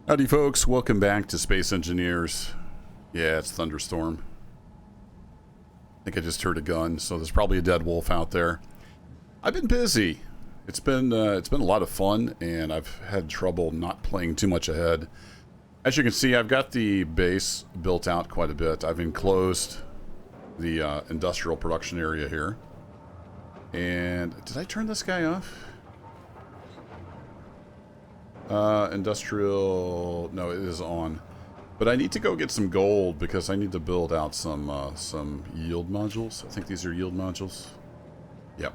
Howdy folks, welcome back to Space Engineers. Yeah, it's thunderstorm. I think I just heard a gun, so there's probably a dead wolf out there. I've been busy. It's been a lot of fun, and I've had trouble not playing too much ahead. As you can see, I've got the base built out quite a bit. I've enclosed the industrial production area here. And did I turn this guy off? Industrial, no, it is on. But I need to go get some gold because I need to build out some yield modules. I think these are yield modules. Yep.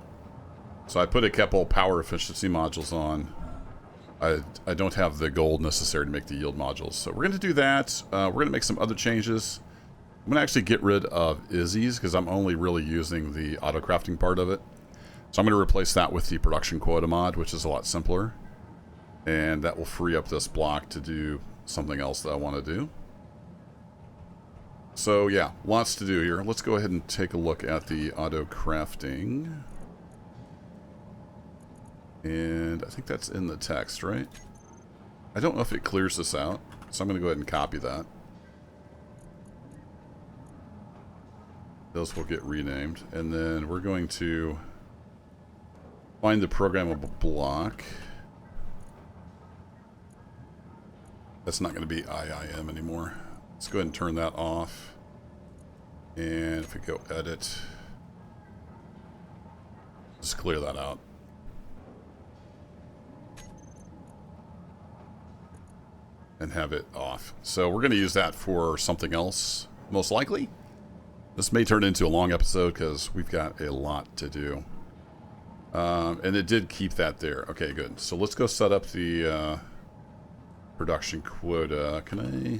So I put a couple power efficiency modules on. I don't have the gold necessary to make the yield modules. So we're going to do that. We're going to make some other changes. I'm going to actually get rid of Izzy's because I'm only really using the auto crafting part of it. So I'm going to replace that with the production quota mod, which is a lot simpler. And that will free up this block to do something else that I want to do. So yeah, lots to do here. Let's go ahead and take a look at the auto crafting. And I think that's in the text, right? I don't know if it clears this out, so I'm going to go ahead and copy that. Those will get renamed. And then we're going to find the programmable block. That's not going to be IIM anymore. Let's go ahead and turn that off. And if we go edit, just clear that out. And have it off. So we're going to use that for something else, most likely. This may turn into a long episode because we've got a lot to do. And it did keep that there. Okay, good. So let's go set up the production quota. Can I?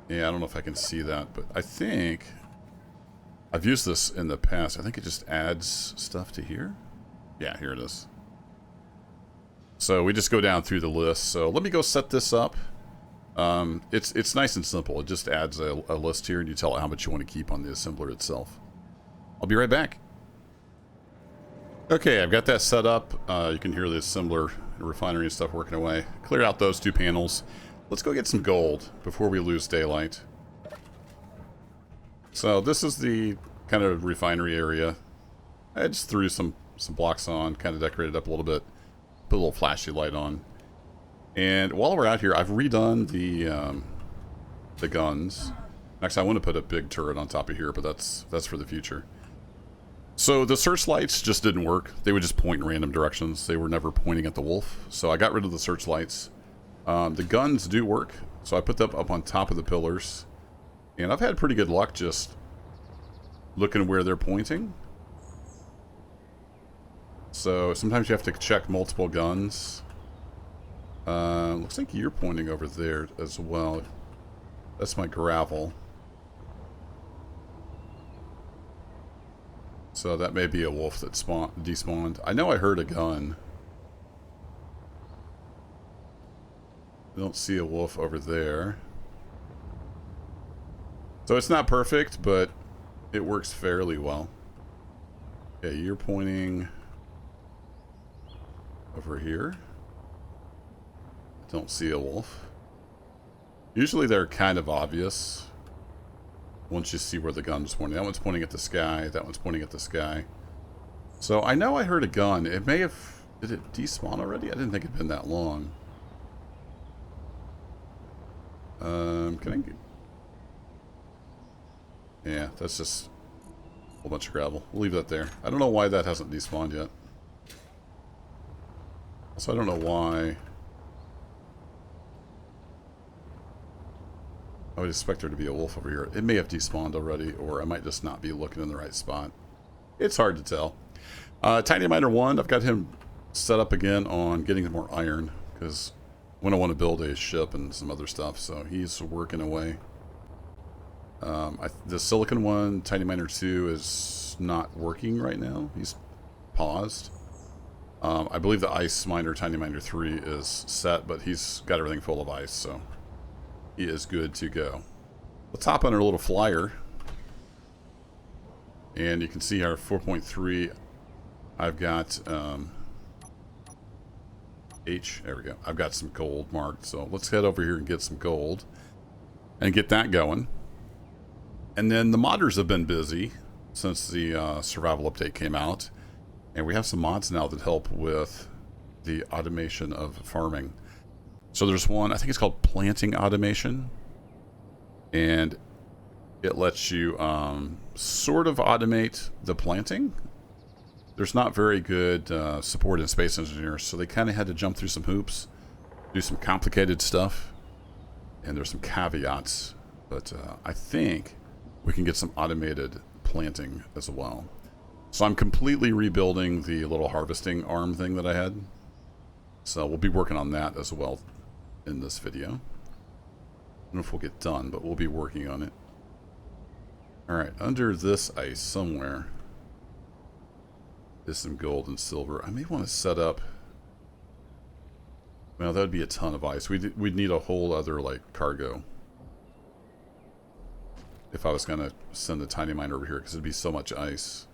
Yeah, I don't know if I can see that, but I think I've used this in the past. I think it just adds stuff to here. Yeah, here it is. So we just go down through the list. So let me go set this up. It's nice and simple. It just adds a list here, and you tell it how much you want to keep on the assembler itself. I'll be right back. Okay, I've got that set up. You can hear the assembler and refinery and stuff working away. Clear out those two panels. Let's go get some gold before we lose daylight. So this is the kind of refinery area. I just threw some blocks on, kind of decorated up a little bit. Put a little flashy light on. And while we're out here, I've redone the guns. Actually, I want to put a big turret on top of here, but that's for the future. So the searchlights just didn't work. They would just point in random directions. They were never pointing at the wolf. So I got rid of the searchlights. The guns do work. So I put them up on top of the pillars. And I've had pretty good luck just looking where they're pointing. So sometimes you have to check multiple guns. Looks like you're pointing over there as well. That's my gravel. So that may be a wolf that despawned. I know I heard a gun. I don't see a wolf over there. So it's not perfect, but it works fairly well. Okay, you're pointing over here. Don't see a wolf. Usually they're kind of obvious once you see where the gun's pointing. That one's pointing at the sky. That one's pointing at the sky. So I know I heard a gun. It may have... Did it despawn already? I didn't think it'd been that long. Can I... Yeah, that's just a whole bunch of gravel. We'll leave that there. I don't know why that hasn't despawned yet. So I don't know why... I would expect there to be a wolf over here. It may have despawned already, or I might just not be looking in the right spot. It's hard to tell. Tiny Miner 1, I've got him set up again on getting more iron, because when I want to build a ship and some other stuff, so he's working away. The Silicon one, Tiny Miner 2, is not working right now. He's paused. I believe the Ice Miner, Tiny Miner 3, is set, but he's got everything full of ice, so he is good to go. Let's hop on our little flyer. And you can see our 4.3. I've got H. There we go. I've got some gold marked, so let's head over here and get some gold and get that going. And then the modders have been busy since the survival update came out, and we have some mods now that help with the automation of farming. So there's one, I think it's called planting automation, and it lets you sort of automate the planting. There's not very good support in Space Engineers, so they kind of had to jump through some hoops, do some complicated stuff, and there's some caveats, but I think we can get some automated planting as well. So I'm completely rebuilding the little harvesting arm thing that I had. So we'll be working on that as well in this video. I don't know if we'll get done, but we'll be working on it. Alright, under this ice somewhere is some gold and silver. I may want to set up... Well, that would be a ton of ice. We'd need a whole other, like, cargo. If I was going to send the tiny miner over here, because it'd be so much ice.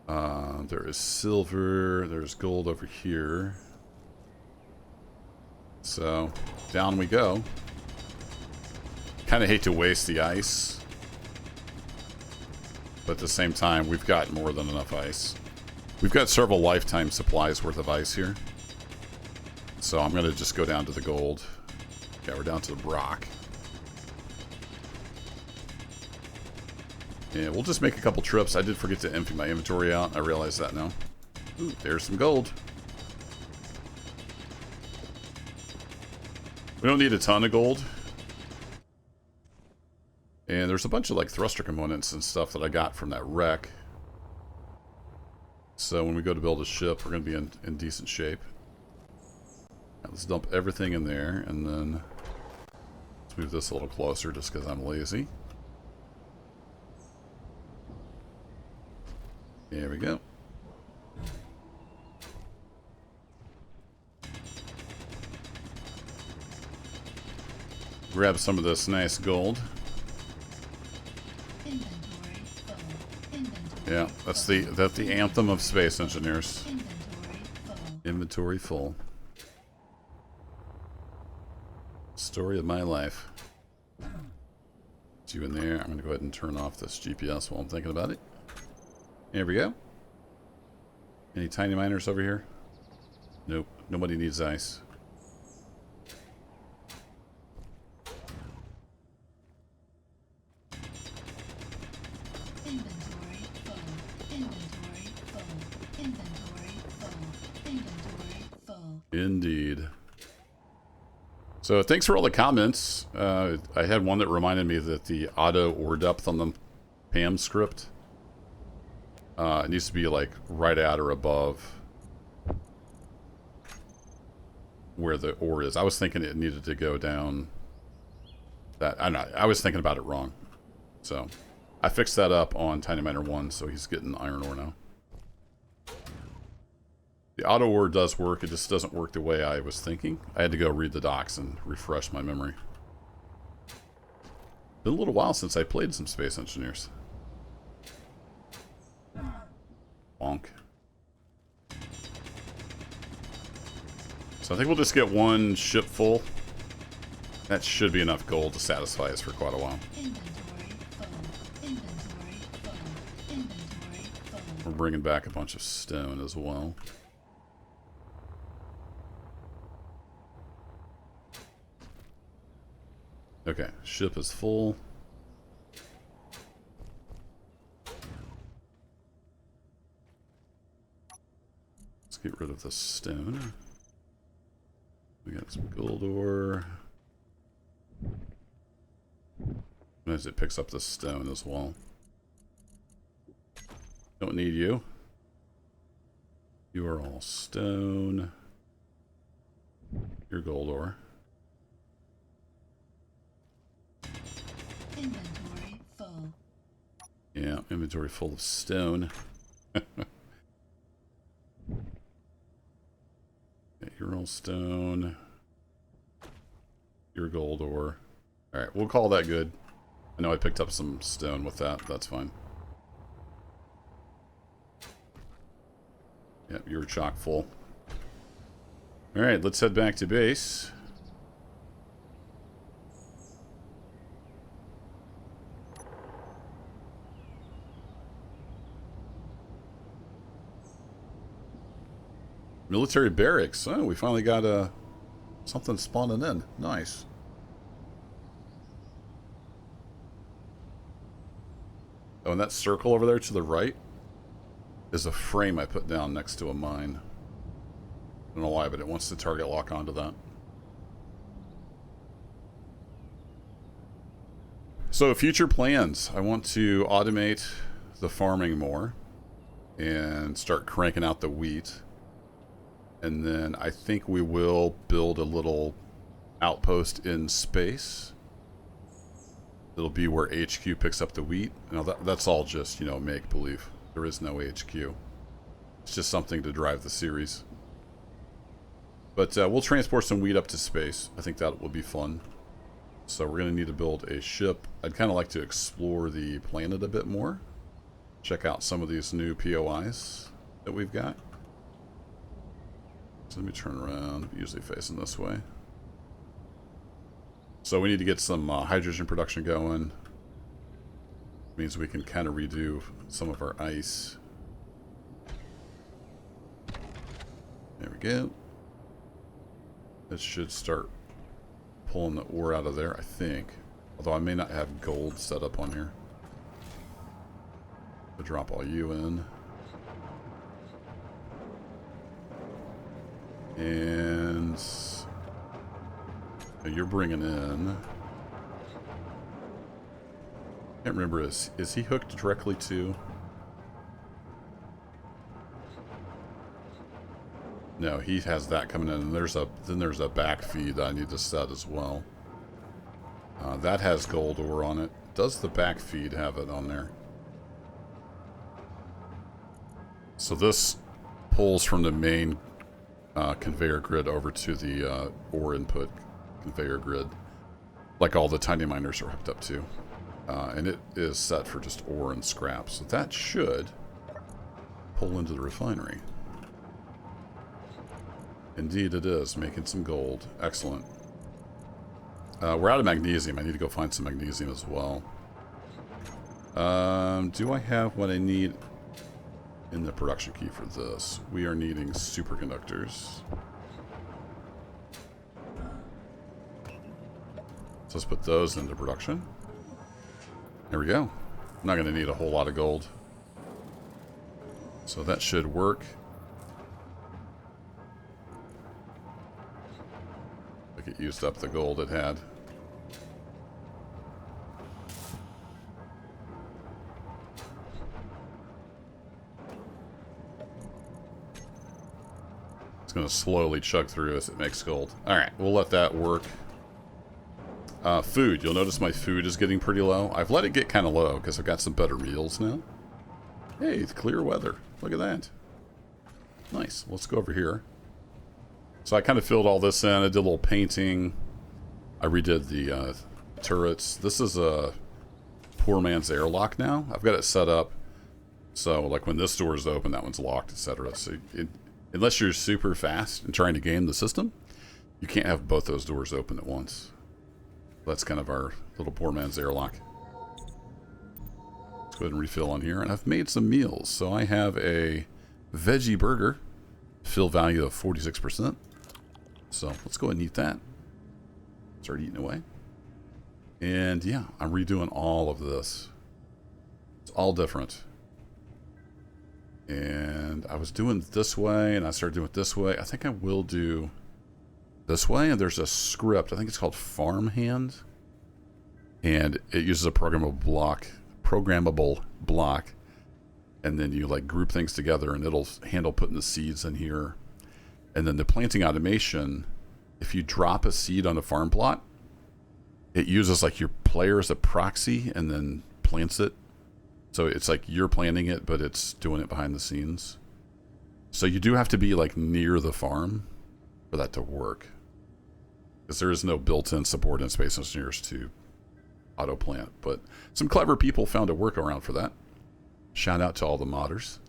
There is silver, there's gold over here. So, down we go. Kind of hate to waste the ice. But at the same time, we've got more than enough ice. We've got several lifetime supplies worth of ice here. So I'm going to just go down to the gold. Yeah, we're down to the rock. Yeah, we'll just make a couple trips. I did forget to empty my inventory out. I realize that now. Ooh, there's some gold. We don't need a ton of gold. And there's a bunch of like thruster components and stuff that I got from that wreck. So when we go to build a ship, we're going to be in decent shape. Now, let's dump everything in there, and then let's move this a little closer just because I'm lazy. There we go. Grab some of this nice gold. Yeah, that's the anthem of space engineers. Inventory full. Story of my life. It's you in there. I'm going to go ahead and turn off this GPS while I'm thinking about it. There we go. Any tiny miners over here? Nope. Nobody needs ice. Indeed. So thanks for all the comments. I had one that reminded me that the auto ore depth on the PAM script it needs to be like right at or above where the ore is. I was thinking it needed to go down that. I was thinking about it wrong. So I fixed that up on Tiny Miner 1, so he's getting iron ore now. The auto ore does work, it just doesn't work the way I was thinking. I had to go read the docs and refresh my memory. Been a little while since I played some Space Engineers. Bonk. So I think we'll just get one ship full. That should be enough gold to satisfy us for quite a while. We're bringing back a bunch of stone as well. Okay, ship is full. Let's get rid of the stone. We got some gold ore. As it picks up the stone as well. Don't need you. You are all stone. You're gold ore. Inventory full. Yeah, inventory full of stone. Yeah, you're all stone. You're gold ore. Alright, we'll call that good. I know I picked up some stone with that. That's fine. Yep, you're chock full. Alright, let's head back to base. Military barracks. Oh, we finally got something spawning in. Nice. Oh, and that circle over there to the right is a frame I put down next to a mine. I don't know why, but it wants to target lock onto that. So, future plans. I want to automate the farming more and start cranking out the wheat. And then I think we will build a little outpost in space. It'll be where HQ picks up the wheat. Now that's all just, you know, make-believe. There is no HQ. It's just something to drive the series. But we'll transport some wheat up to space. I think that will be fun. So we're going to need to build a ship. I'd kind of like to explore the planet a bit more. Check out some of these new POIs that we've got. So let me turn around, usually facing this way. So we need to get some hydrogen production going. Means we can kind of redo some of our ice. There we go. This should start pulling the ore out of there, I think. Although I may not have gold set up on here. I'll drop all you in. And you're bringing in. Can't remember. Is he hooked directly to? No, he has that coming in, and then there's a back feed that I need to set as well. That has gold ore on it. Does the back feed have it on there? So this pulls from the main conveyor grid over to the ore input conveyor grid, like all the tiny miners are hooked up to, and it is set for just ore and scrap, so that should pull into the refinery. Indeed it is, making some gold. Excellent. We're out of magnesium. I need to go find some magnesium as well. Do I have what I need in the production key for this? We are needing superconductors. So let's put those into production. There we go. I'm not going to need a whole lot of gold. So that should work. I think it used up the gold it had. It's going to slowly chug through as it makes gold. Alright, we'll let that work. Food. You'll notice my food is getting pretty low. I've let it get kind of low because I've got some better meals now. Hey, it's clear weather. Look at that. Nice. Let's go over here. So I kind of filled all this in. I did a little painting. I redid the turrets. This is a poor man's airlock now. I've got it set up so like when this door is open, that one's locked, etc. So unless you're super fast and trying to game the system, you can't have both those doors open at once. That's kind of our little poor man's airlock. Let's go ahead and refill on here. And I've made some meals. So I have a veggie burger. Fill value of 46%. So let's go ahead and eat that. Start eating away. And yeah, I'm redoing all of this. It's all different. And I was doing it this way, and I started doing it this way. I think I will do this way, and there's a script. I think it's called Farmhand, and it uses a programmable block, and then you like group things together, and it'll handle putting the seeds in here. And then the planting automation, if you drop a seed on a farm plot, it uses like your player as a proxy and then plants it. So it's like you're planting it, but it's doing it behind the scenes. So you do have to be like near the farm for that to work, because there is no built-in support in Space Engineers to auto plant. But some clever people found a workaround for that. Shout out to all the modders.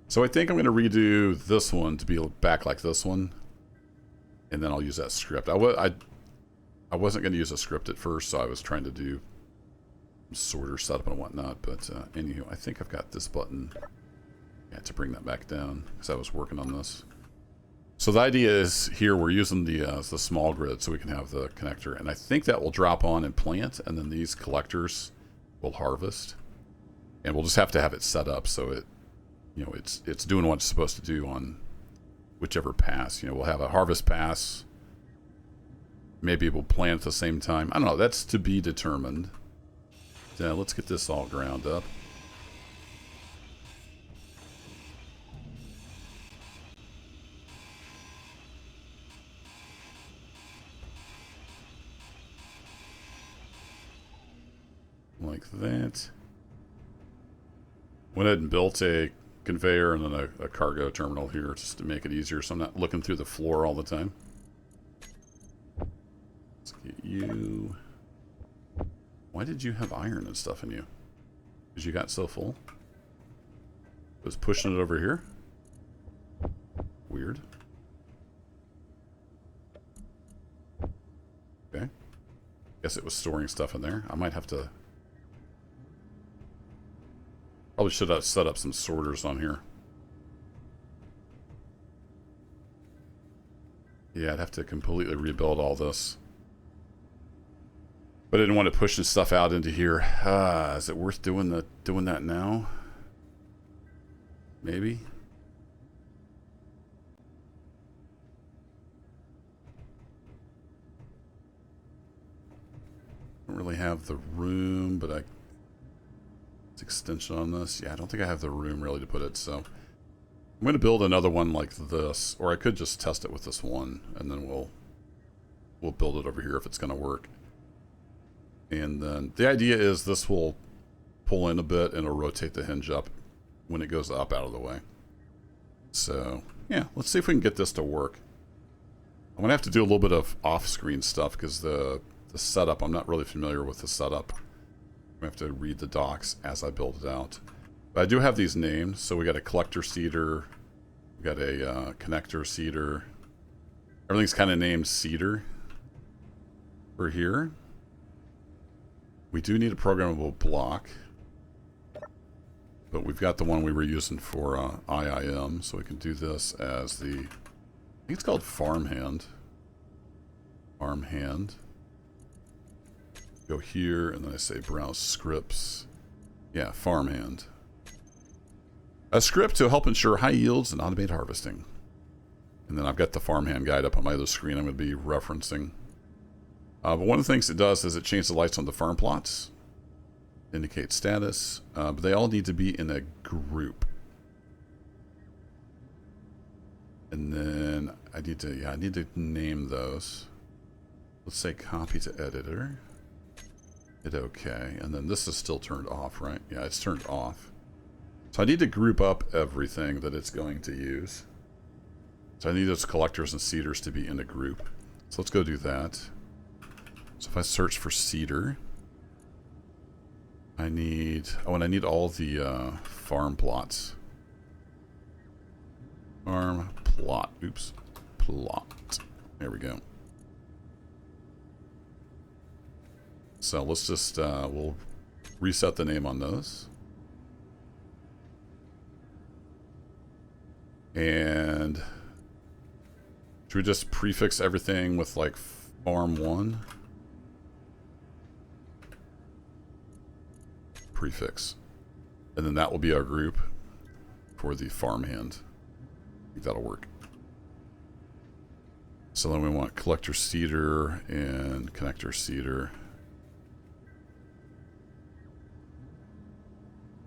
So I think I'm going to redo this one to be back like this one. And then I'll use that script. I wasn't going to use a script at first, so I was trying to do sorter setup and whatnot. But anywho, I think I've got this button to bring that back down because I was working on this. So the idea is here we're using the small grid so we can have the connector, and I think that will drop on and plant, and then these collectors will harvest, and we'll just have to have it set up so it, it's doing what it's supposed to do on whichever pass. We'll have a harvest pass. Maybe we'll plant at the same time. I don't know. That's to be determined. Let's get this all ground up. Like that. Went ahead and built a conveyor and then a cargo terminal here just to make it easier so I'm not looking through the floor all the time. Let's get you. Why did you have iron and stuff in you? Because you got so full? It was pushing it over here? Weird. Okay. Guess it was storing stuff in there. I might have to... Probably should have set up some sorters on here. Yeah, I'd have to completely rebuild all this. But I didn't want to push this stuff out into here. Is it worth doing that now? Maybe. Don't really have the room, but extension on this. Yeah, I don't think I have the room really to put it, so I'm going to build another one like this, or I could just test it with this one, and then we'll build it over here if it's going to work. And then the idea is this will pull in a bit and it'll rotate the hinge up when it goes up out of the way. So yeah, let's see if we can get this to work. I'm going to have to do a little bit of off-screen stuff because the setup, I'm not really familiar with the setup. I have to read the docs as I build it out. But I do have these names. So we got a collector seeder. We got a connector seeder. Everything's kind of named seeder for here. We do need a programmable block. But we've got the one we were using for IIM. So we can do this as the... I think it's called farmhand. Farmhand. Go here, and then I say browse scripts. Yeah, farmhand. A script to help ensure high yields and automate harvesting. And then I've got the farmhand guide up on my other screen I'm going to be referencing. But one of the things it does is it changes the lights on the farm plots. Indicate status. But they all need to be in a group. And then I need to name those. Let's say copy to editor. Hit OK, and then this is still turned off, right? Yeah, it's turned off. So I need to group up everything that it's going to use. So I need those collectors and seeders to be in a group. So let's go do that. So if I search for seeder, I need... Oh, and I need all the farm plots. Farm plot. Oops. Plot. There we go. So let's just, we'll reset the name on those. And should we just prefix everything with like farm1? Prefix. And then that will be our group for the farmhand. I think that'll work. So then we want collector seeder and connector seeder.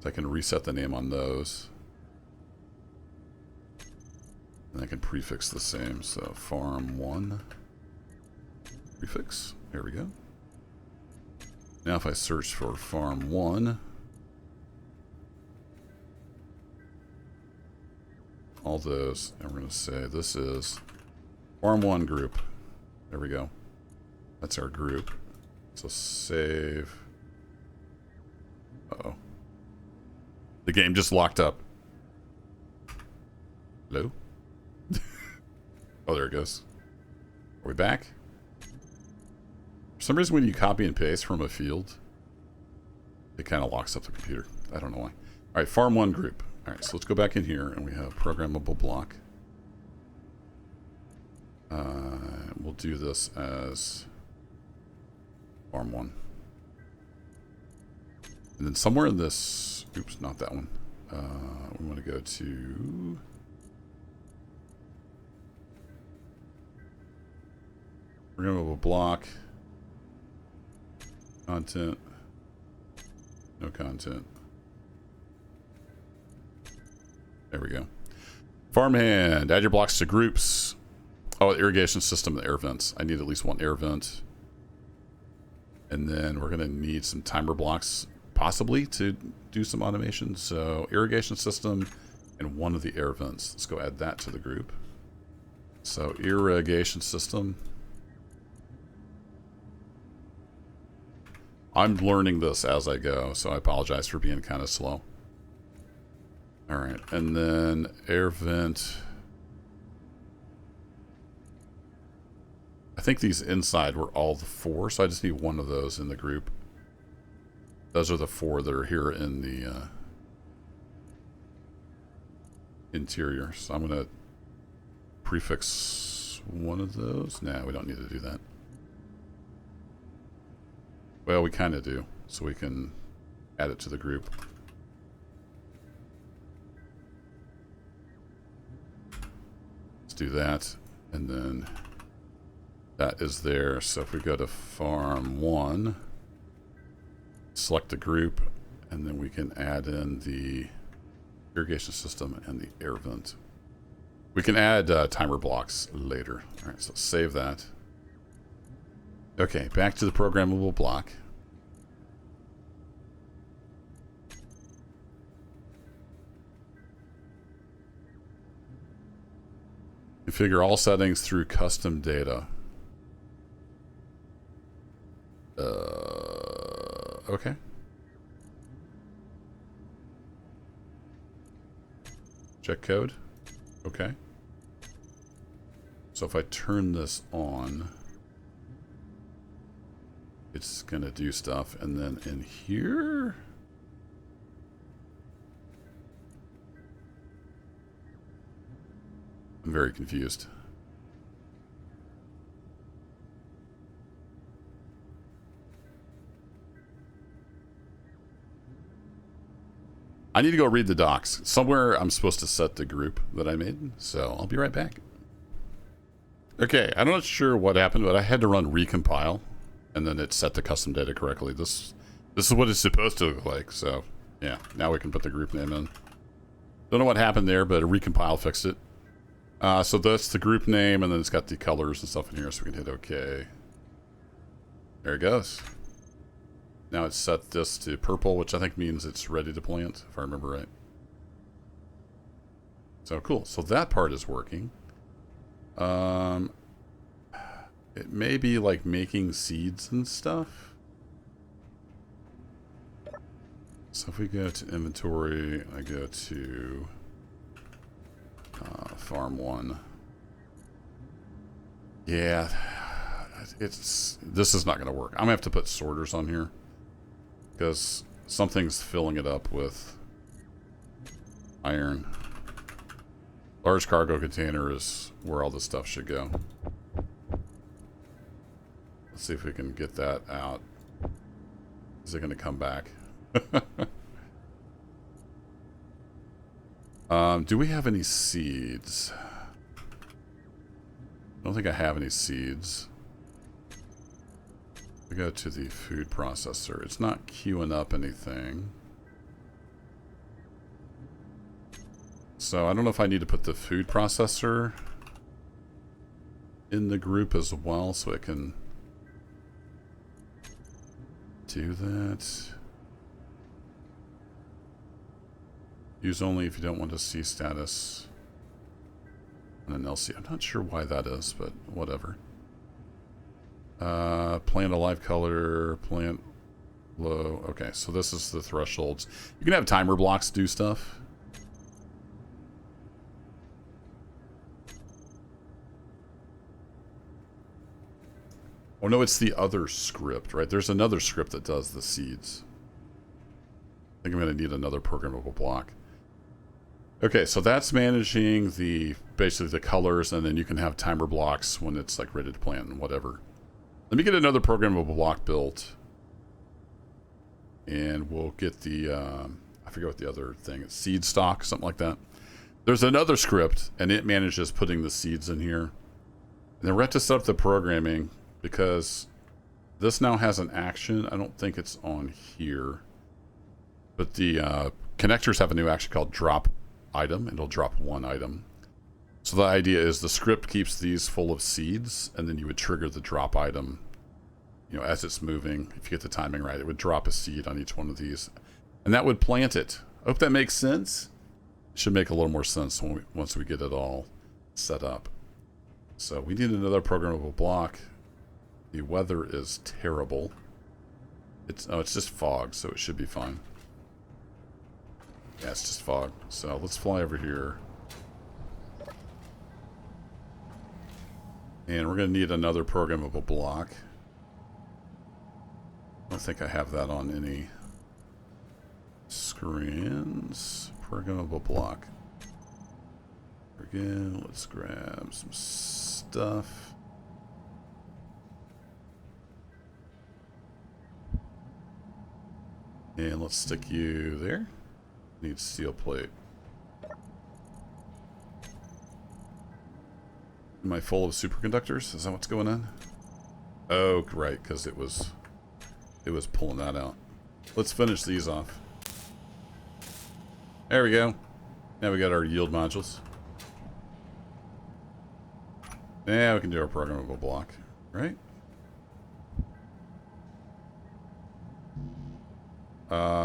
So I can reset the name on those. And I can prefix the same. So farm1 prefix. There we go. Now if I search for farm1, all those, and we're going to say this is farm1 group. There we go. That's our group. So save. Uh-oh. The game just locked up. Hello? Oh, there it goes. Are we back? For some reason when you copy and paste from a field, it kind of locks up the computer. I don't know why. All right, farm 1 group. All right, so let's go back in here and we have programmable block. We'll do this as farm 1. And then somewhere in this, oops, not that one. We want to go to programmable block, content, no content. There we go. Farmhand, add your blocks to groups. Oh, irrigation system and air vents. I need at least 1 air vent. And then we're going to need some timer blocks, possibly, to do some automation. So irrigation system and 1 of the air vents. Let's go add that to the group. So irrigation system. I'm learning this as I go, so I apologize for being kind of slow. All right, and then air vent. I think these inside were all the 4, so I just need 1 of those in the group. Those are the 4 that are here in the interior. So I'm going to prefix 1 of those. Nah, we don't need to do that. Well, we kind of do, so we can add it to the group. Let's do that, and then that is there. So if we go to farm 1, select the group, and then we can add in the irrigation system and the air vent. We can add timer blocks later. All right, so save that. Okay, back to the programmable block. Configure all settings through custom data. Okay. Check code. Okay. So if I turn this on, it's gonna do stuff, and then in here, I'm very confused. I need to go read the docs. Somewhere I'm supposed to set the group that I made, so I'll be right back. Okay, I'm not sure what happened, but I had to run recompile, and then it set the custom data correctly. This is what it's supposed to look like, so yeah, now we can put the group name in. Don't know what happened there, but a recompile fixed it. So that's the group name, and then it's got the colors and stuff in here, so we can hit OK. There it goes. Now it's set this to purple, which I think means it's ready to plant, if I remember right. So cool. So that part is working. It may be like making seeds and stuff. So if we go to inventory, I go to farm 1. Yeah, this is not going to work. I'm going to have to put sorters on here, because something's filling it up with iron. Large cargo container is where all this stuff should go. Let's see if we can get that out. Is it going to come back? Do we have any seeds? I don't think I have any seeds. We go to the food processor. It's not queuing up anything. So I don't know if I need to put the food processor in the group as well, so it can do that. Use only if you don't want to see status. And an LC. I'm not sure why that is, but whatever. Plant alive color, plant low. Okay, so this is the thresholds. You can have timer blocks do stuff. Oh no, it's the other script, right? There's another script that does the seeds. I think I'm going to need another programmable block. Okay, so that's managing basically the colors, and then you can have timer blocks when it's like ready to plant and whatever. Let me get another programmable block built, and we'll get the I forget what the other thing is, seed stock, something like that. There's another script, and it manages putting the seeds in here. And then we're going to have to set up the programming because this now has an action. I don't think it's on here, but the connectors have a new action called drop item, and it'll drop one item. So the idea is the script keeps these full of seeds, and then you would trigger the drop item, you know, as it's moving. If you get the timing right, it would drop a seed on each one of these, and that would plant it. I hope that makes sense. It should make a little more sense once we get it all set up. So we need another programmable block. The weather is terrible. It's just fog, so it should be fine. Yeah, it's just fog. So let's fly over here. And we're going to need another programmable block. I don't think I have that on any screens. Programmable block. Again, let's grab some stuff. And let's stick you there. Need steel plate. Am I full of superconductors? Is that what's going on? Oh, right, because it was pulling that out. Let's finish these off. There we go. Now we got our yield modules. Now we can do our programmable block, right?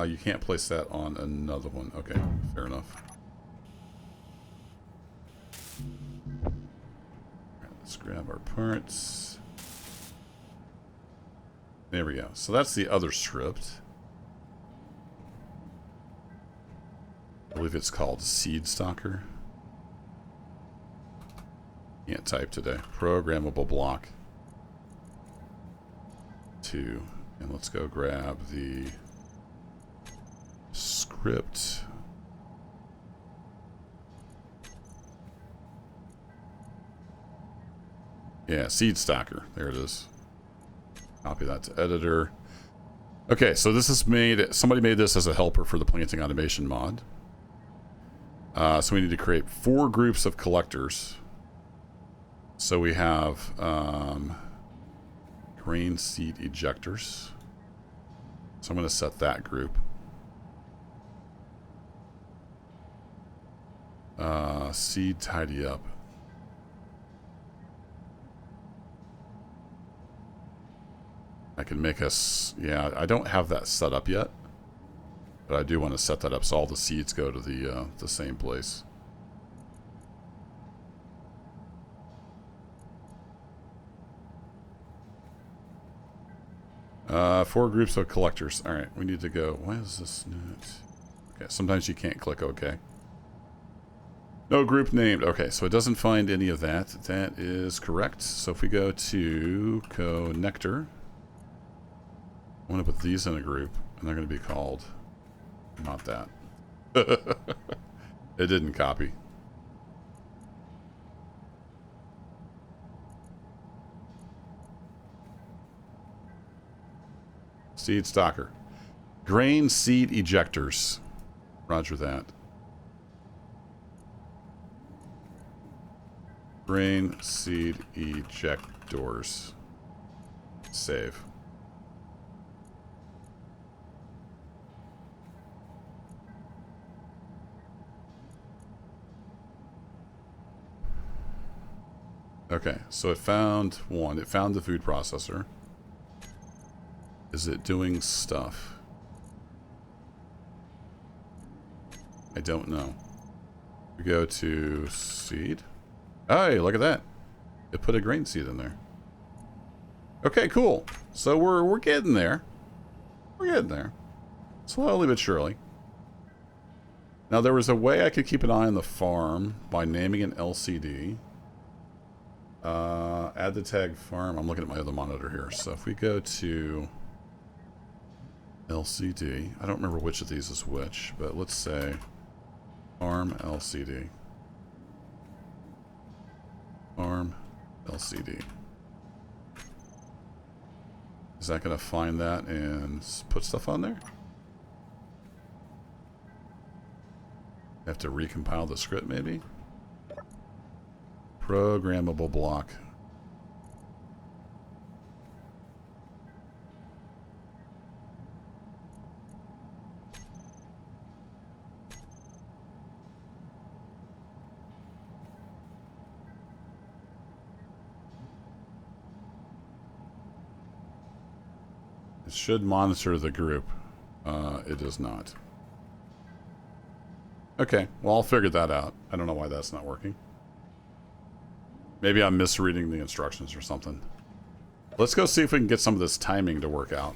You can't place that on another one. Okay, fair enough. Right, let's grab our parts. There we go. So that's the other script. I believe it's called Seed Stalker. Can't type today. Programmable block 2. And let's go grab the script. Yeah, Seed Stalker. There it is. Copy that to editor. Okay, so this is somebody made this as a helper for the planting automation mod. So we need to create 4 groups of collectors. So we have grain seed ejectors. So I'm going to set that group. Seed tidy up. I can make us, yeah, I don't have that set up yet, but I do want to set that up so all the seeds go to the same place. Four groups of collectors. All right, we need to go. Why is this not? Okay, sometimes you can't click OK. No group named. Okay, so it doesn't find any of that. That is correct. So if we go to connector, I want to put these in a group, and they're going to be called not that. It didn't copy. Seed stalker. Grain seed ejectors. Roger that. Grain seed ejectors. Save. Okay, so it found one. It found the food processor. Is it doing stuff? I don't know. We go to seed. Hey, look at that. It put a grain seed in there. Okay, cool. So we're getting there. We're getting there. Slowly but surely. Now there was a way I could keep an eye on the farm by naming an LCD. Add the tag farm. I'm looking at my other monitor here. So if we go to LCD, I don't remember which of these is which, but let's say farm LCD. Farm LCD. Is that going to find that and put stuff on there? Have to recompile the script maybe? Programmable block. It should monitor the group. It does not. Okay, well, I'll figure that out. I don't know why that's not working. Maybe I'm misreading the instructions or something. Let's go see if we can get some of this timing to work out.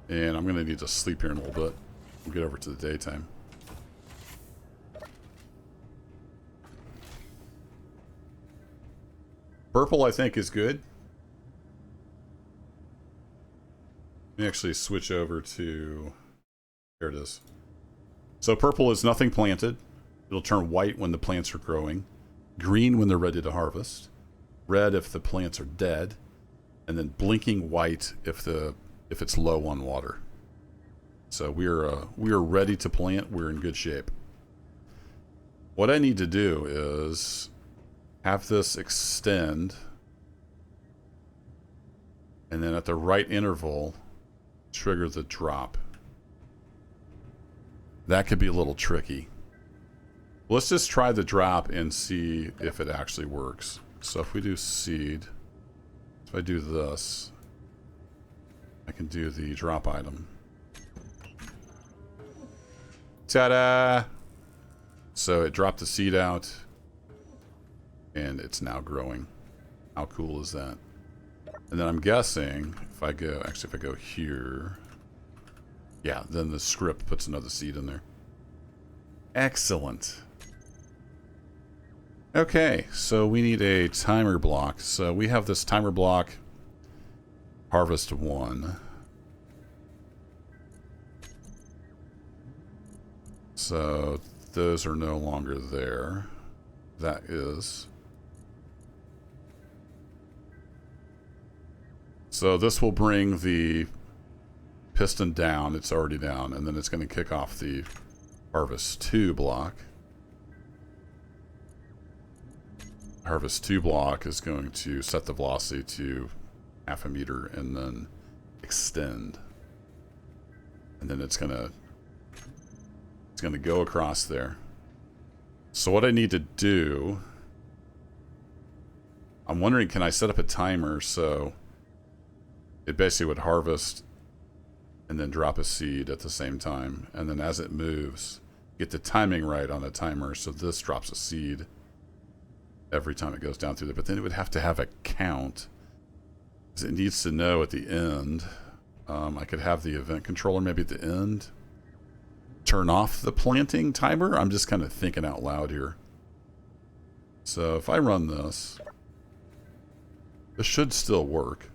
And I'm going to need to sleep here in a little bit. We'll get over to the daytime. Purple, I think, is good. Let me actually switch over to... Here it is. So purple is nothing planted. It'll turn white when the plants are growing, green when they're ready to harvest, red if the plants are dead, and then blinking white if it's low on water. So we are ready to plant. We're in good shape. What I need to do is have this extend, and then at the right interval, trigger the drop. That could be a little tricky. Let's just try the drop and see if it actually works. So if we do seed, if I do this, I can do the drop item. Ta-da! So it dropped the seed out, and it's now growing. How cool is that? And then I'm guessing if I go, actually if I go here, yeah, then the script puts another seed in there. Excellent. Okay, so we need a timer block. So we have this timer block, harvest 1. So those are no longer there. That is. So this will bring the piston down. It's already down, and then it's going to kick off the harvest 2 block. Harvest 2 block is going to set the velocity to 0.5 meter and then extend. And then it's gonna go across there. So what I need to do, I'm wondering, can I set up a timer so it basically would harvest and then drop a seed at the same time, and then as it moves, get the timing right on the timer so this drops a seed every time it goes down through there. But then it would have to have a count, because it needs to know at the end. I could have the event controller maybe at the end turn off the planting timer. I'm just kind of thinking out loud here. So if I run this, this should still work.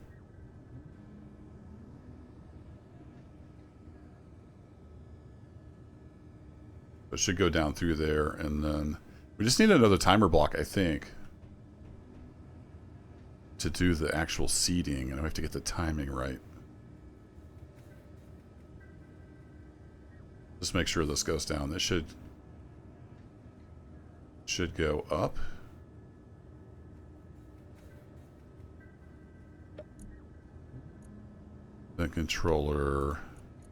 It should go down through there, and then we just need another timer block, I think, to do the actual seeding, and I have to get the timing right. Just make sure this goes down. This should go up. The controller.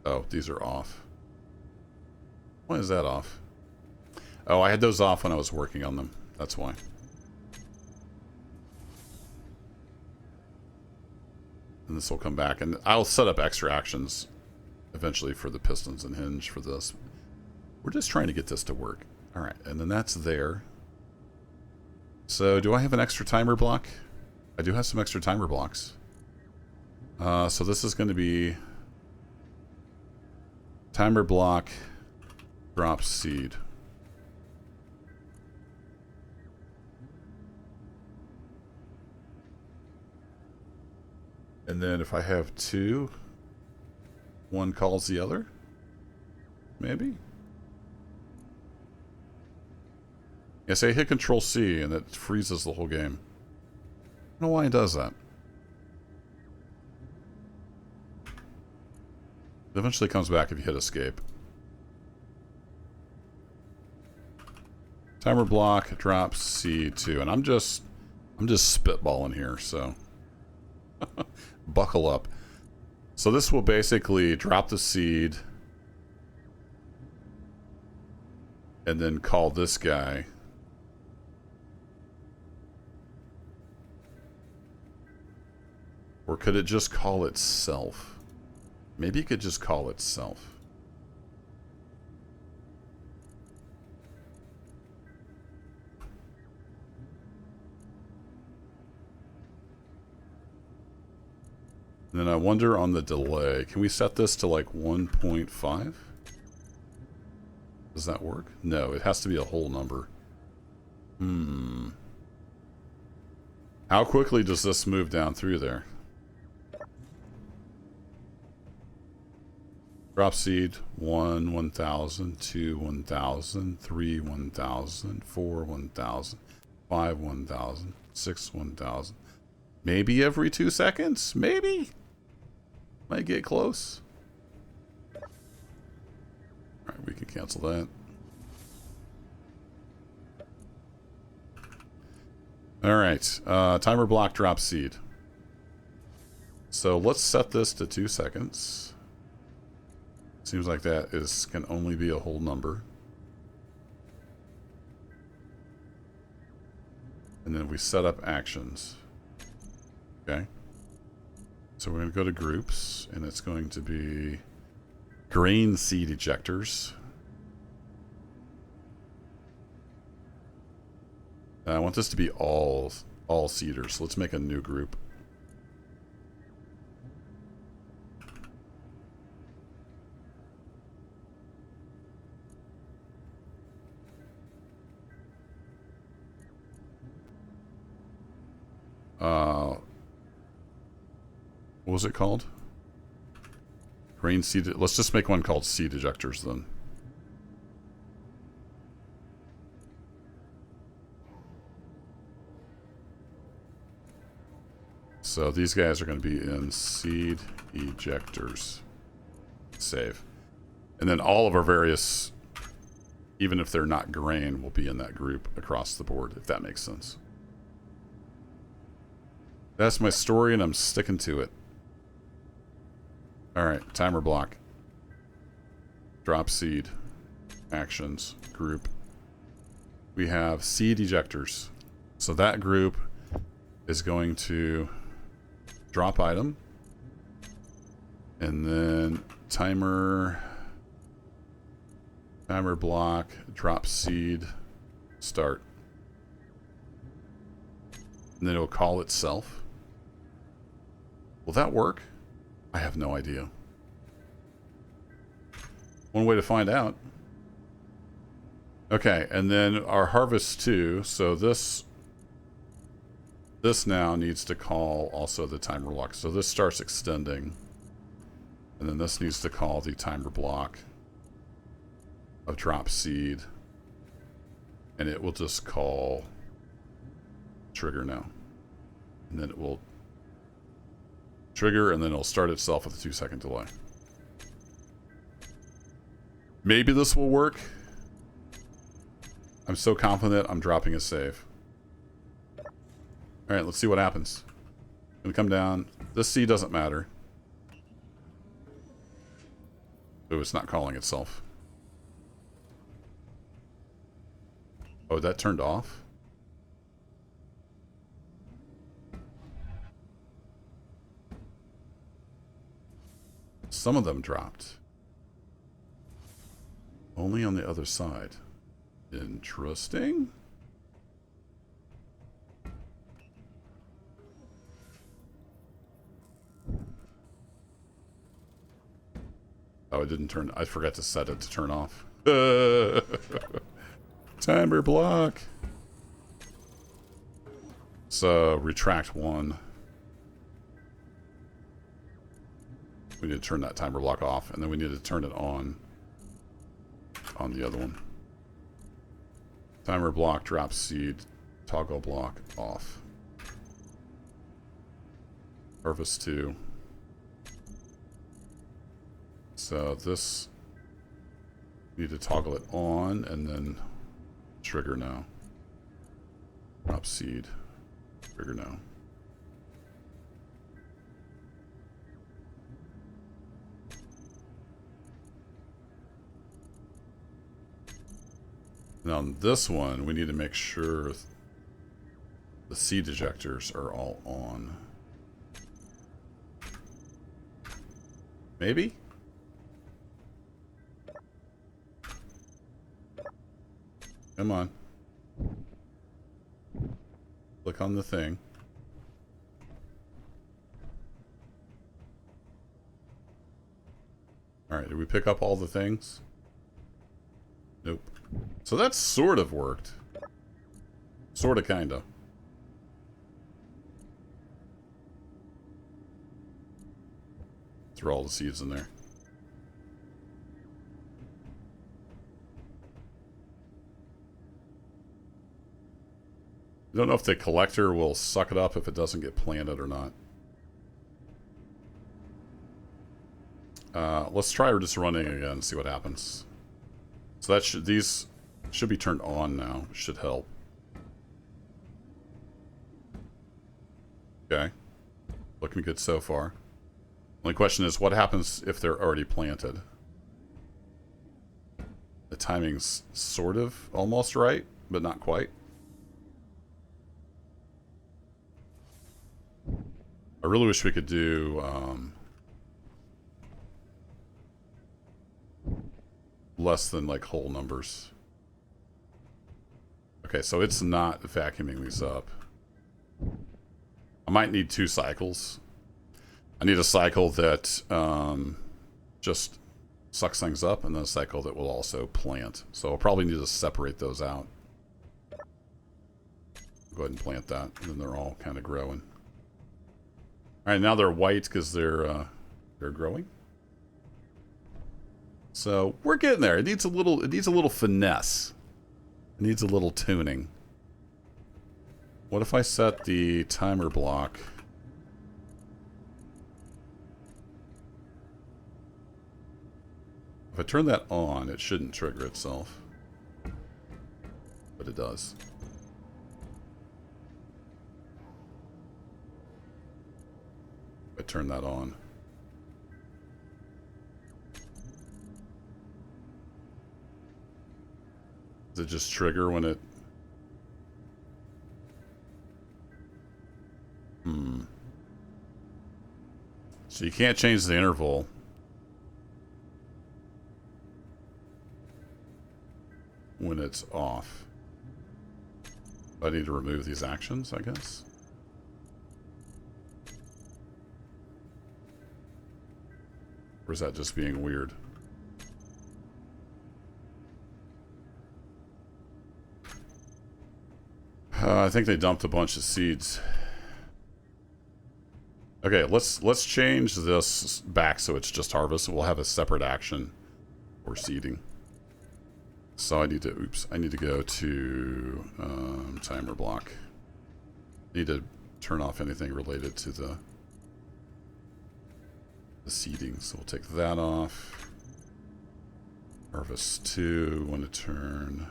Oh, these are off. Why is that off? Oh, I had those off when I was working on them. That's why. And this will come back, and I'll set up extra actions eventually for the pistons and hinge for this. We're just trying to get this to work. All right, and then that's there. So do I have an extra timer block? I do have some extra timer blocks. So this is going to be timer block drop seed. And then if I have two, one calls the other? Maybe? Yeah, say hit Control C and it freezes the whole game. I don't know why it does that. It eventually comes back if you hit escape. Timer block drops C2, and I'm just spitballing here, so buckle up. So this will basically drop the seed and then call this guy. Or could it just call itself? Maybe it could just call itself. And then I wonder on the delay. Can we set this to like 1.5? Does that work? No, it has to be a whole number. How quickly does this move down through there? Drop seed 1, 1,000, 2, 1,000, 3, 1,000, 4, 1,000, 5, 1,000, 6, 1,000. Maybe every 2 seconds? Maybe? Might get close. Alright, we can cancel that. Alright, timer block drop seed. So let's set this to 2 seconds. Seems like that can only be a whole number. And then we set up actions. Okay. So we're going to go to groups, and it's going to be grain seed ejectors. And I want this to be all seeders. Let's make a new group. What was it called? Grain seed. Let's just make one called seed ejectors then. So these guys are going to be in seed ejectors. Save. And then all of our various, even if they're not grain, will be in that group across the board, if that makes sense. That's my story, and I'm sticking to it. Alright, timer block. Drop seed. Actions. Group. We have seed ejectors. So that group is going to drop item. And then timer block, drop seed, start. And then it'll call itself. Will that work? I have no idea. One way to find out. Okay, and then our harvest 2, so this now needs to call also the timer block. So this starts extending. And then this needs to call the timer block of drop seed. And it will just call trigger now. And then it will trigger, and then it'll start itself with a 2-second delay. Maybe this will work. I'm so confident I'm dropping a save. Alright, let's see what happens. I'm gonna come down. This C doesn't matter. Oh, it's not calling itself. Oh, that turned off? Some of them dropped. Only on the other side. Interesting. Oh, it didn't turn. I forgot to set it to turn off. Timer block. So retract 1. We need to turn that timer block off, and then we need to turn it on the other one. Timer block, drop seed, toggle block off. Harvest 2. So this, need to toggle it on and then trigger now. Drop seed, trigger now. Now on this one, we need to make sure the seed ejectors are all on. Maybe? Come on. Click on the thing. Alright, did we pick up all the things? Nope. So that sort of worked. Sort of, kinda. Throw all the seeds in there. I don't know if the collector will suck it up if it doesn't get planted or not. Let's try just running again and see what happens. So that these should be turned on now. Should help. Okay. Looking good so far. Only question is, what happens if they're already planted? The timing's sort of almost right, but not quite. I really wish we could do less than like whole numbers. Okay, so it's not vacuuming these up. I might need 2 cycles. I need a cycle that just sucks things up, and then a cycle that will also plant. So I'll probably need to separate those out. Go ahead and plant that, and then they're all kind of growing. All right, now they're white because they're growing. So we're getting there. It needs a little finesse. It needs a little tuning. What if I set the timer block? If I turn that on, it shouldn't trigger itself. But it does. If I turn that on. Does it just trigger when it... So you can't change the interval. When it's off. I need to remove these actions, I guess. Or is that just being weird? I think they dumped a bunch of seeds. Okay, let's change this back so it's just harvest. We'll have a separate action for seeding. So I need to go to timer block. Need to turn off anything related to the seeding. So we'll take that off. Harvest 2, want to turn.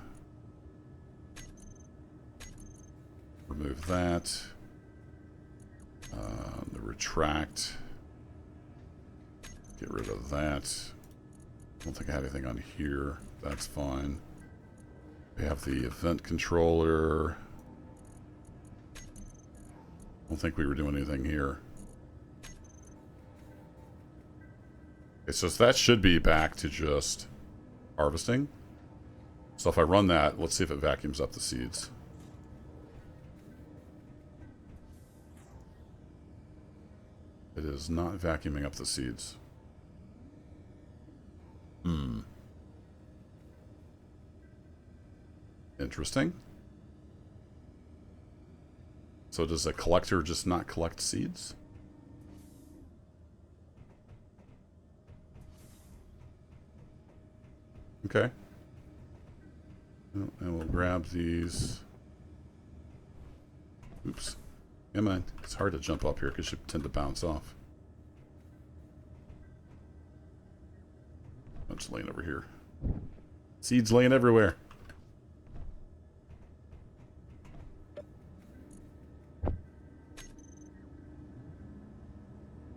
Remove that. The retract. Get rid of that. I don't think I had anything on here. That's fine. We have the event controller. I don't think we were doing anything here. Okay, so that should be back to just harvesting. So if I run that, let's see if it vacuums up the seeds. It is not vacuuming up the seeds. Interesting. So does a collector just not collect seeds? Okay. Oh, and we'll grab these. Oops. Come on. It's hard to jump up here because you tend to bounce off. I'm just laying over here. Seeds laying everywhere.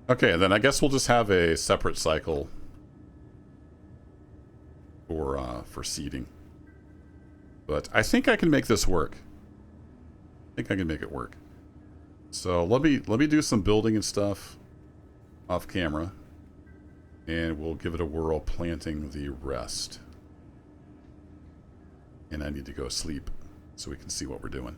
Okay, then I guess we'll just have a separate cycle for seeding. But I think I can make this work. I think I can make it work. So let me do some building and stuff off camera, and we'll give it a whirl planting the rest. And I need to go sleep so we can see what we're doing.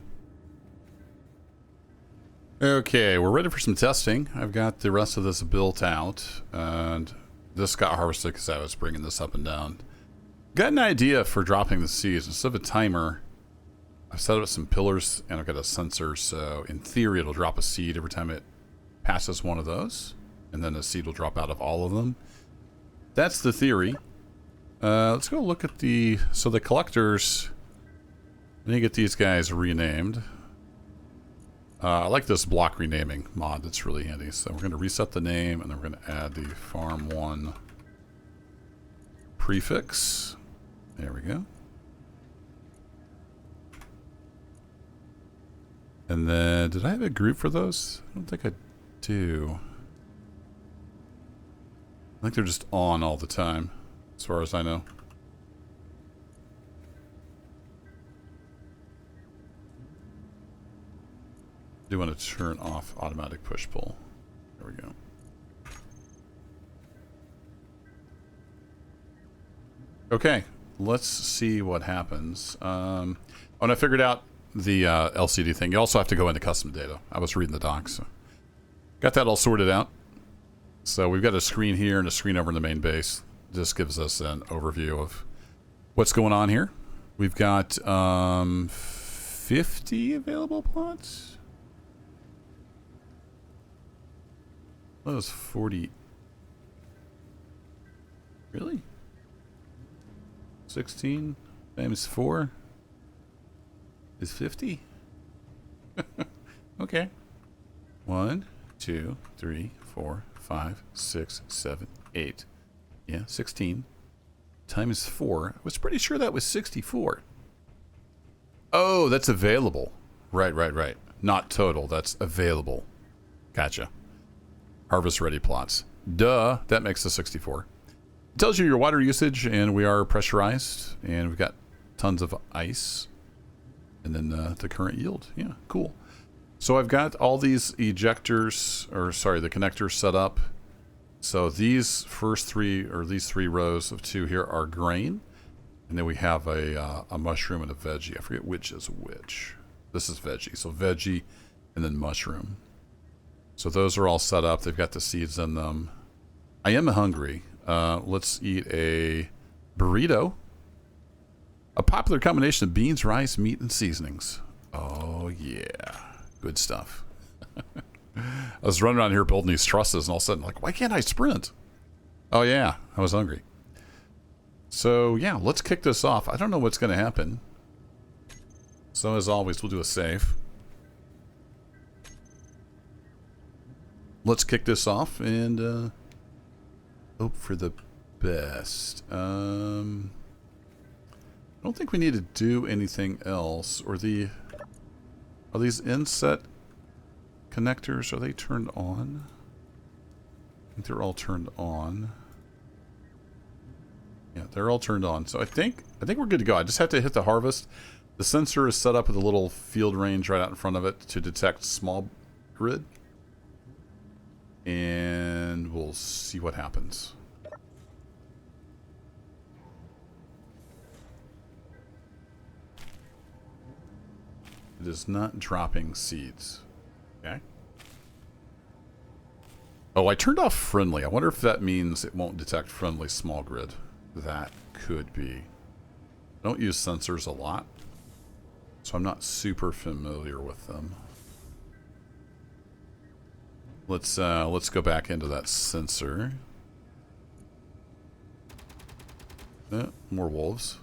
Okay, we're ready for some testing. I've got the rest of this built out, and this got harvested because I was bringing this up and down. Got an idea for dropping the seeds. Instead of a timer, I've set up some pillars, and I've got a sensor, so in theory it'll drop a seed every time it passes one of those, and then a seed will drop out of all of them. That's the theory. Let's go look at the collectors. Let me get these guys renamed. I like this block renaming mod. That's really handy. So we're going to reset the name, and then we're going to add the farm1 prefix. There we go. And then, did I have a group for those? I don't think I do. I think they're just on all the time, as far as I know. I do want to turn off automatic push pull. There we go. Okay, let's see what happens. When I figured out the LCD thing, you also have to go into custom data. I was reading the docs, so got that all sorted out. So we've got a screen here and a screen over in the main base. This gives us an overview of what's going on here. We've got 50 available plots. That was 40. Really? 16 times 4 is 50? Okay. 1, 2, 3, 4, 5, 6, 7, 8. Yeah, 16 times 4. I was pretty sure that was 64. Oh, that's available. Right. Not total. That's available. Gotcha. Harvest ready plots. Duh. That makes the 64. It tells you your water usage, and we are pressurized, and we've got tons of ice. And then the current yield. Yeah, cool. So I've got all these ejectors, the connectors set up. So these first three, or these 3 rows of 2 here are grain. And then we have a mushroom and a veggie. I forget which is which. This is veggie. So veggie and then mushroom. So those are all set up. They've got the seeds in them. I am hungry. Let's eat a burrito. A popular combination of beans, rice, meat, and seasonings. Oh, yeah. Good stuff. I was running around here building these trusses, and all of a sudden, like, why can't I sprint? Oh, yeah. I was hungry. So, yeah, let's kick this off. I don't know what's going to happen. So, as always, we'll do a save. Let's kick this off and hope for the best. I don't think we need to do anything else. Are these inset connectors, are they turned on? I think they're all turned on. Yeah, they're all turned on. So I think we're good to go. I just have to hit the harvest. The sensor is set up with a little field range right out in front of it to detect small grid. And we'll see what happens. It is not dropping seeds. Okay. Oh, I turned off friendly. I wonder if that means it won't detect friendly small grid. That could be. I don't use sensors a lot, so I'm not super familiar with them. Let's go back into that sensor. More wolves.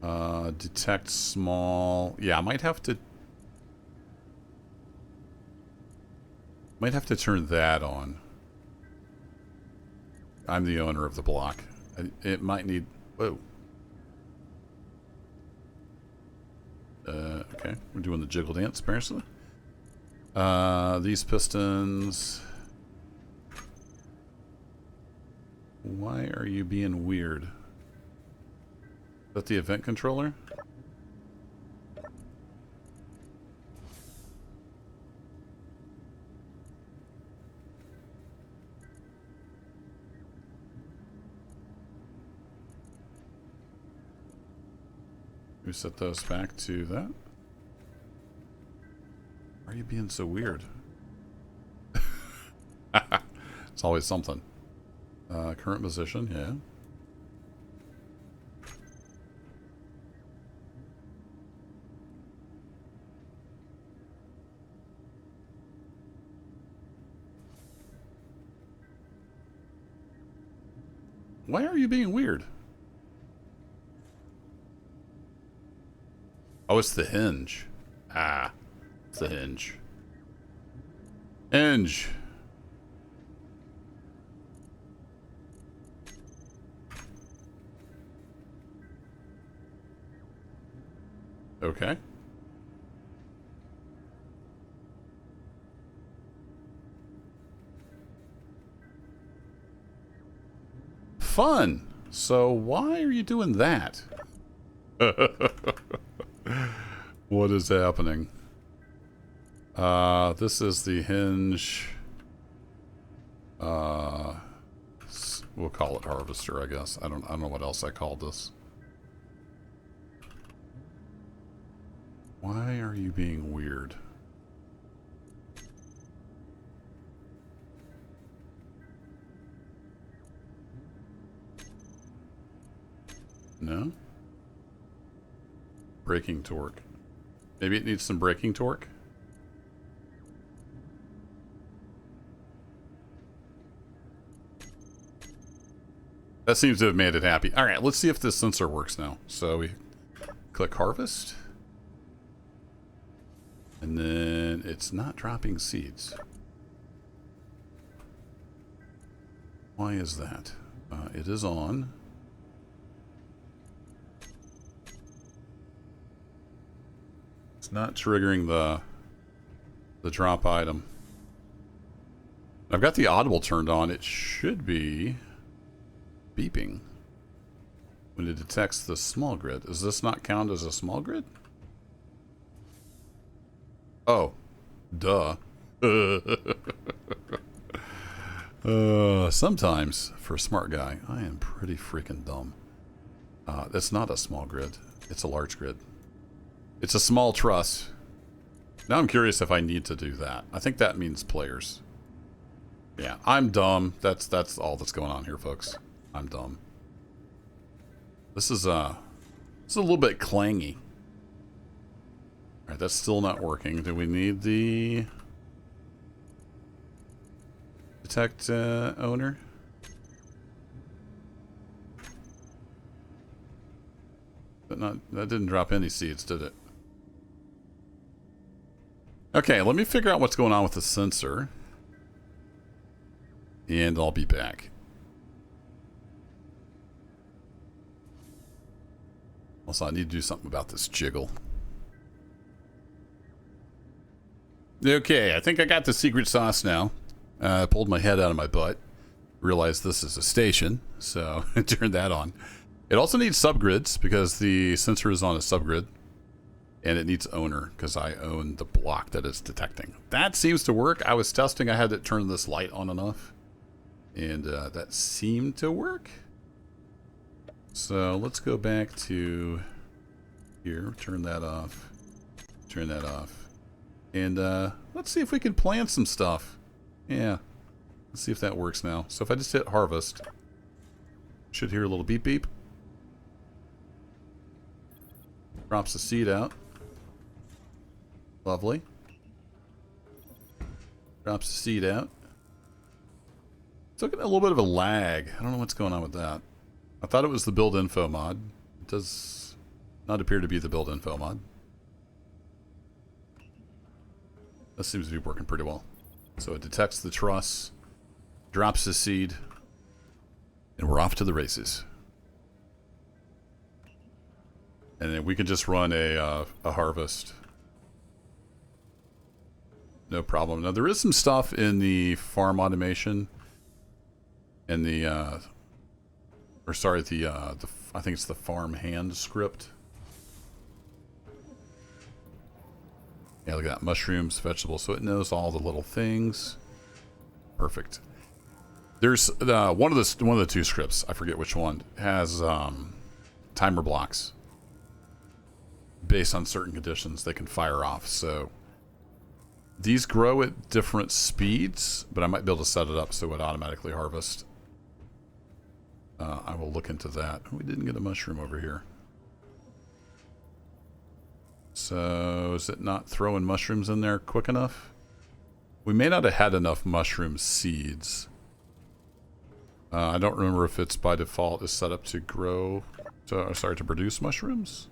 Detect small. Yeah, I might have to turn that on. I'm the owner of the block. It might need... Whoa. Okay, we're doing the jiggle dance, apparently. These pistons... Why are you being weird? Is that the event controller? We set those back to that. Why are you being so weird? It's always something. Current position, yeah. Why are you being weird? Oh, it's the hinge. Ah, it's the hinge. Hinge. Okay. Fun. So why are you doing that? What is happening? This is the hinge. We'll call it harvester, I guess. I don't know what else I called this. Why are you being weird? No? Braking torque. Maybe it needs some braking torque? That seems to have made it happy. Alright, let's see if this sensor works now. So we click harvest. And then it's not dropping seeds. Why is that? It is on. It's not triggering the drop item. I've got the audible turned on. It should be beeping when it detects the small grid. Does this not count as a small grid? Oh, duh. Sometimes, for a smart guy, I am pretty freaking dumb. That's not a small grid. It's a large grid. It's a small truss. Now I'm curious if I need to do that. I think that means players. Yeah, I'm dumb. That's all that's going on here, folks. I'm dumb. This is a little bit clangy. Alright, that's still not working. Do we need the detect owner? That didn't drop any seeds, did it? Okay, let me figure out what's going on with the sensor. And I'll be back. Also, I need to do something about this jiggle. Okay, I think I got the secret sauce now. I pulled my head out of my butt. Realized this is a station, so I turned that on. It also needs subgrids because the sensor is on a subgrid. And it needs owner because I own the block that it's detecting. That seems to work. I was testing. I had to turn this light on enough. And that seemed to work. So let's go back to here. Turn that off. Turn that off. And let's see if we can plant some stuff. Yeah. Let's see if that works now. So if I just hit harvest, should hear a little beep beep. Drops the seed out. Lovely. Drops the seed out. It's looking at a little bit of a lag. I don't know what's going on with that. I thought it was the build info mod. It does not appear to be the build info mod. That seems to be working pretty well. So it detects the truss, drops the seed, and we're off to the races. And then we can just run a harvest. No problem. Now there is some stuff in the farm automation and the I think it's the farm hand script. Yeah, look at that. Mushrooms, vegetables. So it knows all the little things. Perfect. There's one of the two scripts, I forget which one, has timer blocks based on certain conditions they can fire off. So these grow at different speeds, but I might be able to set it up so it would automatically harvest. I will look into that. We didn't get a mushroom over here. So is it not throwing mushrooms in there quick enough? We may not have had enough mushroom seeds. I don't remember if it's by default is set up to grow, to produce mushrooms.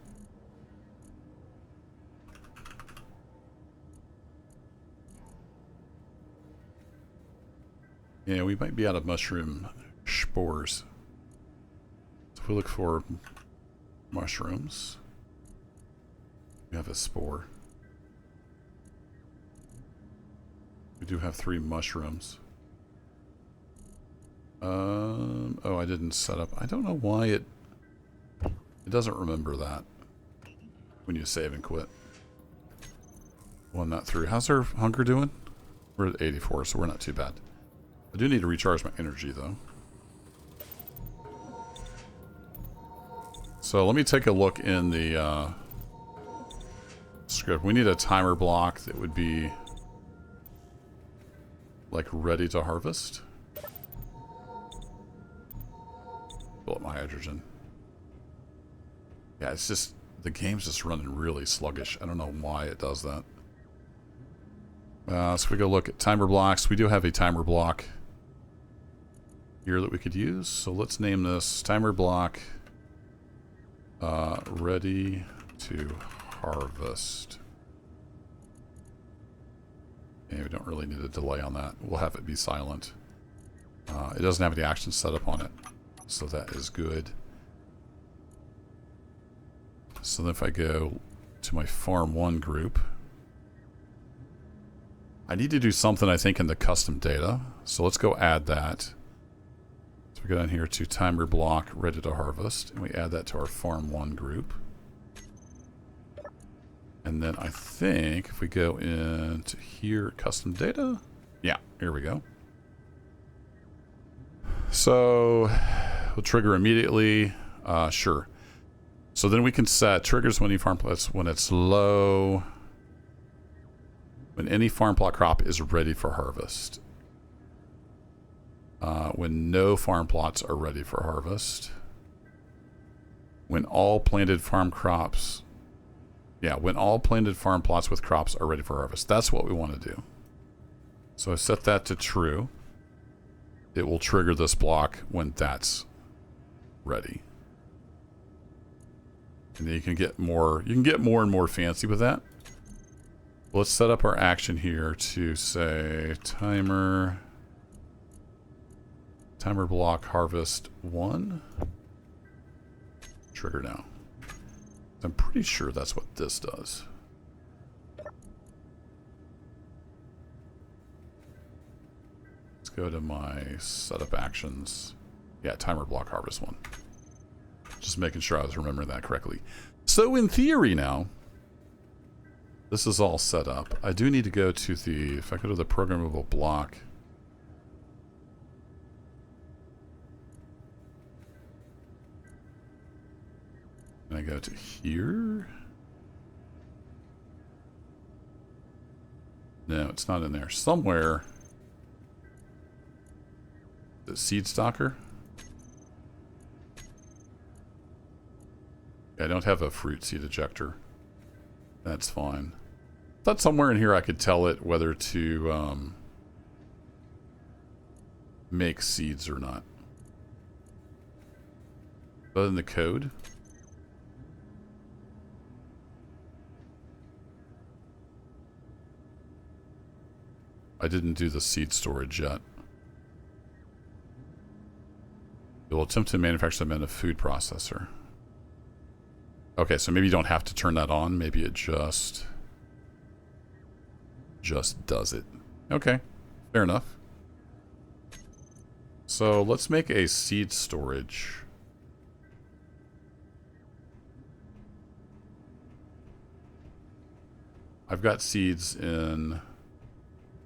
Yeah, we might be out of mushroom spores. So if we look for mushrooms, we have a spore. We do have 3 mushrooms. Oh, I didn't set up. I don't know why it doesn't remember that when you save and quit. Run that through. How's our hunger doing? We're at 84, so we're not too bad. I do need to recharge my energy, though. So let me take a look in the script. We need a timer block that would be like ready to harvest. Fill up my hydrogen. Yeah, it's just the game's just running really sluggish. I don't know why it does that. So we go look at timer blocks. We do have a timer block here that we could use. So let's name this timer block ready to harvest. And we don't really need a delay on that. We'll have it be silent. It doesn't have any action set up on it, so that is good. So then if I go to my farm 1 group, I need to do something, I think, in the custom data. So let's go add that. So we go down here to timer block ready to harvest, and we add that to our farm 1 group. And then I think if we go into here, custom data, yeah, here we go. So we'll trigger immediately. Sure. So then we can set triggers when any farm plot, when it's low, when any farm plot crop is ready for harvest. When no farm plots are ready for harvest. When all planted farm crops, yeah, when all planted farm plots with crops are ready for harvest. That's what we want to do. So I set that to true. It will trigger this block when that's ready. And then you can get more and more fancy with that. Let's set up our action here to say timer block harvest 1. Trigger now. I'm pretty sure that's what this does. Let's go to my setup actions. Yeah, timer block harvest 1. Just making sure I was remembering that correctly. So in theory now, this is all set up. I do need to go to the, if I go to the programmable block, and I go to here. No, it's not in there. Somewhere, the seed stalker. I don't have a fruit seed ejector. That's fine. Thought somewhere in here I could tell it whether to make seeds or not. Other than the code. I didn't do the seed storage yet. It will attempt to manufacture them in a food processor. Okay, so maybe you don't have to turn that on. Maybe it just does it. Okay, fair enough. So let's make a seed storage. I've got seeds in...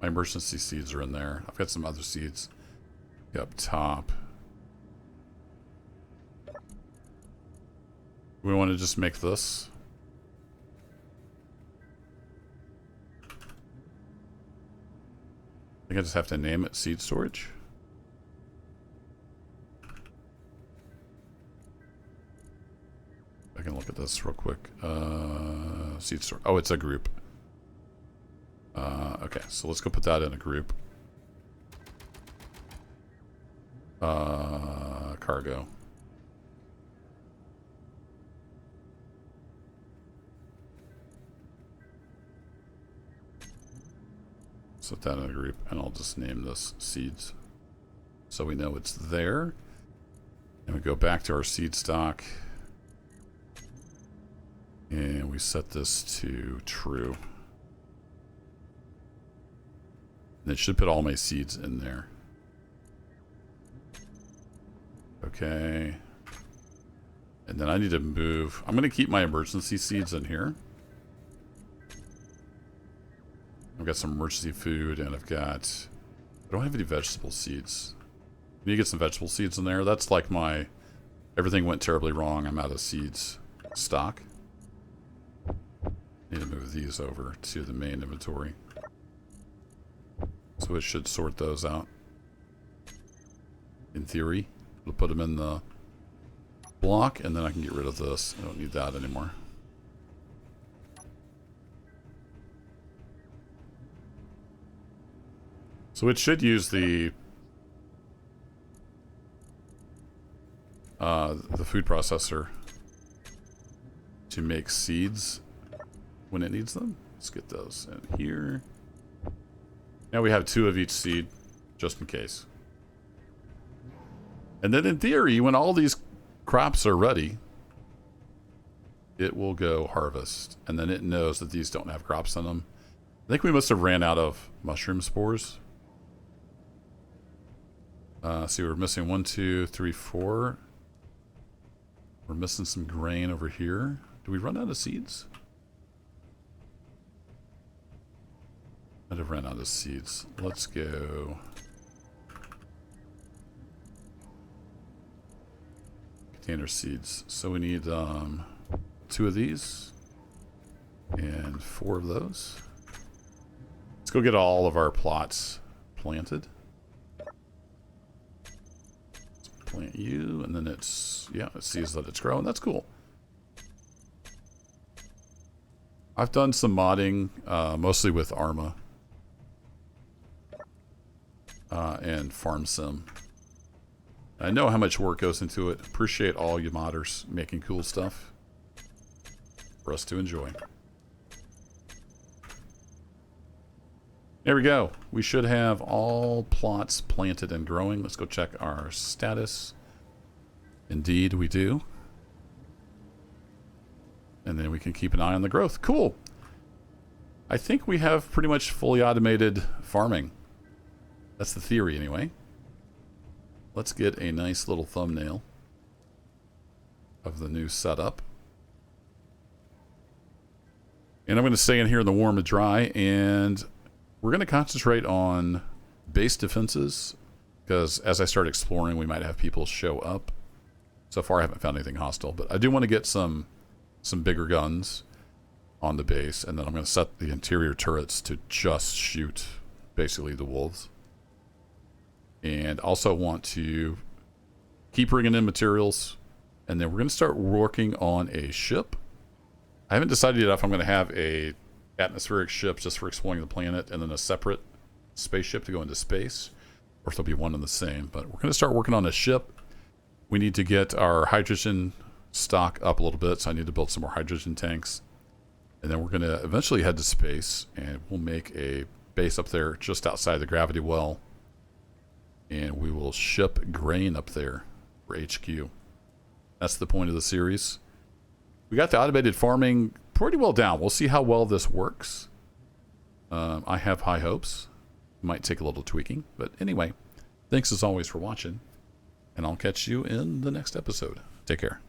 My emergency seeds are in there. I've got some other seeds up top. We want to just make this. I think I just have to name it seed storage. I can look at this real quick. Seed storage. Oh, it's a group. Okay, so let's go put that in a group. Cargo. Set that in a group, and I'll just name this seeds. So we know it's there. And we go back to our seed stock. And we set this to true. And it should put all my seeds in there. Okay. And then I need to move. I'm going to keep my emergency seeds in here. I've got some emergency food, and I've got... I don't have any vegetable seeds. I need to get some vegetable seeds in there. That's like my... Everything went terribly wrong. I'm out of seeds stock. Need to move these over to the main inventory. So it should sort those out. In theory. We'll put them in the block, and then I can get rid of this. I don't need that anymore. So it should use the food processor to make seeds when it needs them. Let's get those in here. Now we have 2 of each seed, just in case. And then in theory, when all these crops are ready, it will go harvest. And then it knows that these don't have crops in them. I think we must have ran out of mushroom spores. See, we're missing 1, 2, 3, 4. We're missing some grain over here. Do we run out of seeds? Might have ran out of seeds. Let's go. Container seeds. So we need 2 of these and 4 of those. Let's go get all of our plots planted. Plant you, and then it's, yeah, it sees that it's growing. That's cool. I've done some modding, mostly with Arma and Farm Sim. I know how much work goes into it. Appreciate all you modders making cool stuff for us to enjoy. There we go. We should have all plots planted and growing. Let's go check our status. Indeed, we do. And then we can keep an eye on the growth. Cool. I think we have pretty much fully automated farming. That's the theory anyway. Let's get a nice little thumbnail of the new setup. And I'm going to stay in here in the warm and dry, and we're going to concentrate on base defenses, because as I start exploring, we might have people show up. So far, I haven't found anything hostile, but I do want to get some bigger guns on the base, and then I'm going to set the interior turrets to just shoot basically the wolves. And also want to keep bringing in materials, and then we're going to start working on a ship. I haven't decided yet if I'm going to have a atmospheric ship just for exploring the planet, and then a separate spaceship to go into space, or if there'll be one and the same. But we're going to start working on a ship, we need to get our hydrogen stock up a little bit, so I need to build some more hydrogen tanks. And then we're going to eventually head to space, and we'll make a base up there just outside the gravity well. And we will ship grain up there for HQ. That's the point of the series. We got the automated farming pretty well down. We'll see how well this works. I have high hopes. Might take a little tweaking. But anyway, thanks as always for watching. And I'll catch you in the next episode. Take care.